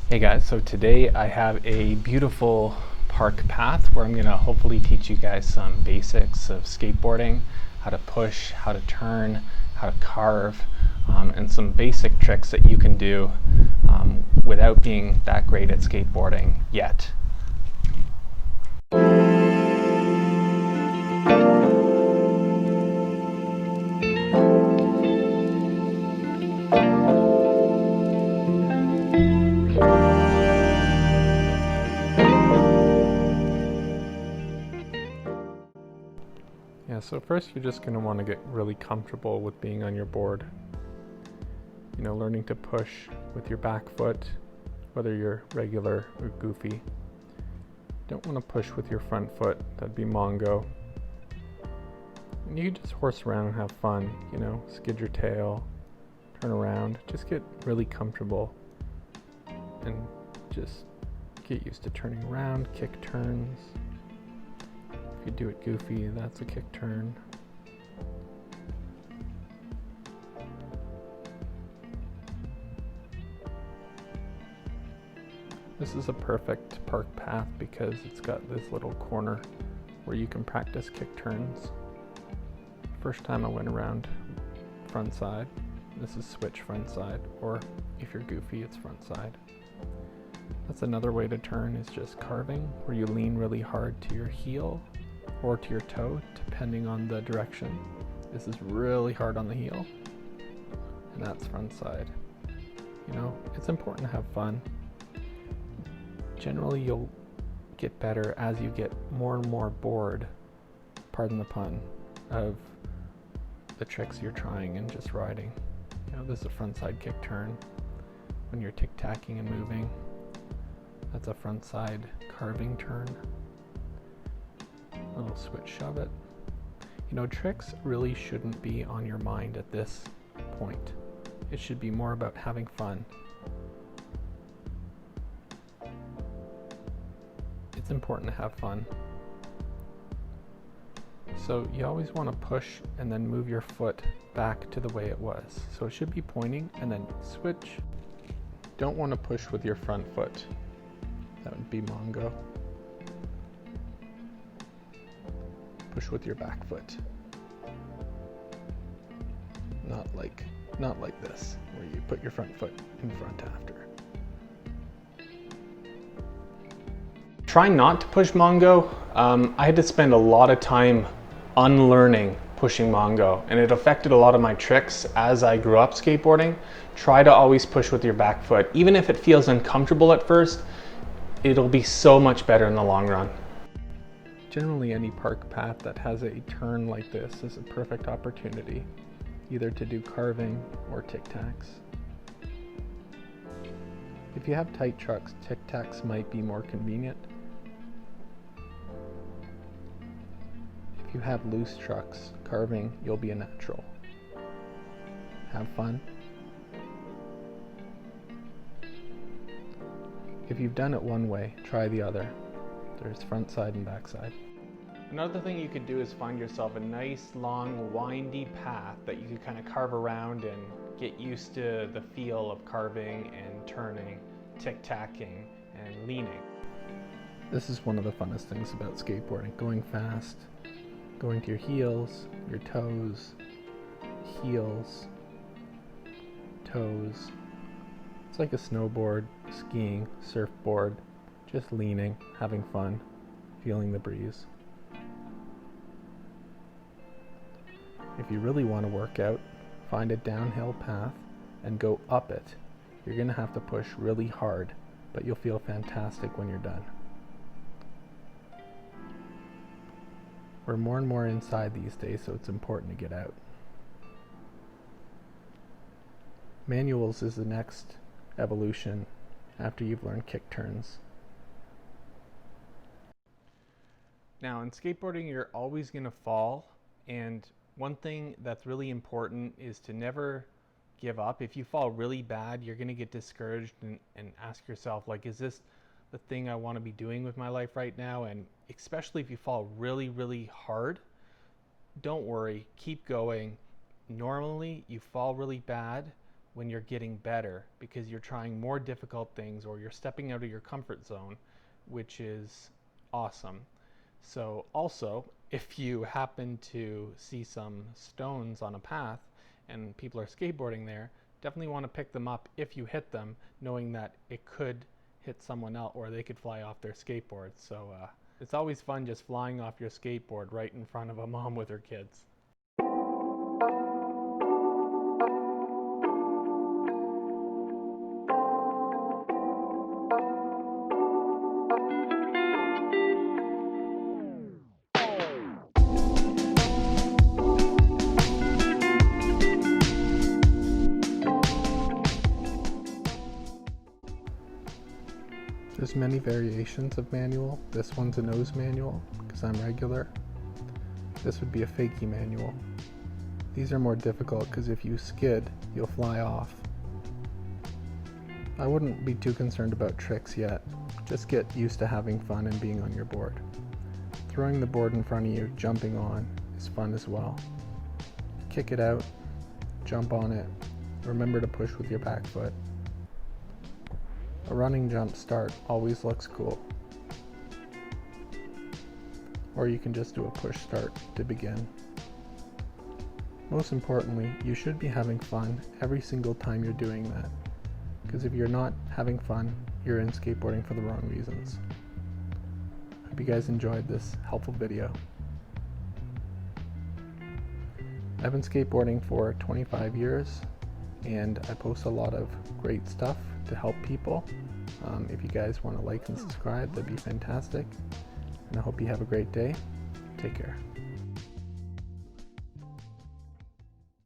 Hey guys, so today I have a beautiful park path where I'm going to hopefully teach you guys some basics of skateboarding, how to push, how to turn, how to carve, and some basic tricks that you can do without being that great at skateboarding yet. Yeah, so first you're just going to want to get really comfortable with being on your board. You know, learning to push with your back foot, whether you're regular or goofy. Don't want to push with your front foot, that'd be Mongo. And you can just horse around and have fun, you know, skid your tail, turn around, just get really comfortable and just get used to turning around, kick turns. If you do it goofy, that's a kick turn. This is a perfect park path because it's got this little corner where you can practice kick turns. First time I went around front side. This is switch front side, or if you're goofy, it's front side. That's another way to turn, is just carving, where you lean really hard to your heel or to your toe, depending on the direction. This is really hard on the heel, and that's front side. You know, it's important to have fun. Generally, you'll get better as you get more and more bored, pardon the pun, of the tricks you're trying and just riding. You know, this is a front side kick turn when you're tic-tacking and moving. That's a front side carving turn. A little switch shove it. You know, tricks really shouldn't be on your mind at this point. It should be more about having fun. It's important to have fun. So you always want to push and then move your foot back to the way it was. So it should be pointing and then switch. Don't want to push with your front foot. That would be Mongo. Push with your back foot. Not like this, where you put your front foot in front after. Try not to push Mongo. I had to spend a lot of time unlearning pushing Mongo, and it affected a lot of my tricks as I grew up skateboarding. Try to always push with your back foot. Even if it feels uncomfortable at first, it'll be so much better in the long run. Generally, any park path that has a turn like this is a perfect opportunity, either to do carving or tic-tacs. If you have tight trucks, tic-tacs might be more convenient. If you have loose trucks, carving, you'll be a natural. Have fun. If you've done it one way, try the other. There's front side and back side. Another thing you could do is find yourself a nice, long, windy path that you could kind of carve around and get used to the feel of carving and turning, tic-tacking, and leaning. This is one of the funnest things about skateboarding, going fast, going to your heels, your toes, heels, toes. It's like a snowboard, skiing, surfboard, just leaning, having fun, feeling the breeze. If you really want to work out, find a downhill path and go up it. You're going to have to push really hard, but you'll feel fantastic when you're done. We're more and more inside these days, so it's important to get out. Manuals is the next evolution after you've learned kick turns. Now, in skateboarding, you're always going to fall, and one thing that's really important is to never give up. If you fall really bad, you're going to get discouraged and ask yourself, like, is this the thing I want to be doing with my life right now? And especially if you fall really, really hard, don't worry, keep going. Normally, you fall really bad when you're getting better, because you're trying more difficult things or you're stepping out of your comfort zone, which is awesome. So also, if you happen to see some stones on a path and people are skateboarding there, definitely want to pick them up if you hit them, knowing that it could hit someone else or they could fly off their skateboard. So it's always fun just flying off your skateboard right in front of a mom with her kids. There's many variations of manual. This one's a nose manual because I'm regular. This would be a fakie manual. These are more difficult because if you skid, you'll fly off. I wouldn't be too concerned about tricks yet. Just get used to having fun and being on your board. Throwing the board in front of you, jumping on, is fun as well. Kick it out, jump on it, remember to push with your back foot. A running jump start always looks cool. Or you can just do a push start to begin. Most importantly, you should be having fun every single time you're doing that. Because if you're not having fun, you're in skateboarding for the wrong reasons. Hope you guys enjoyed this helpful video. I've been skateboarding for 25 years and I post a lot of great stuff to help people. If you guys want to like and subscribe, that'd be fantastic. And I hope you have a great day. Take care.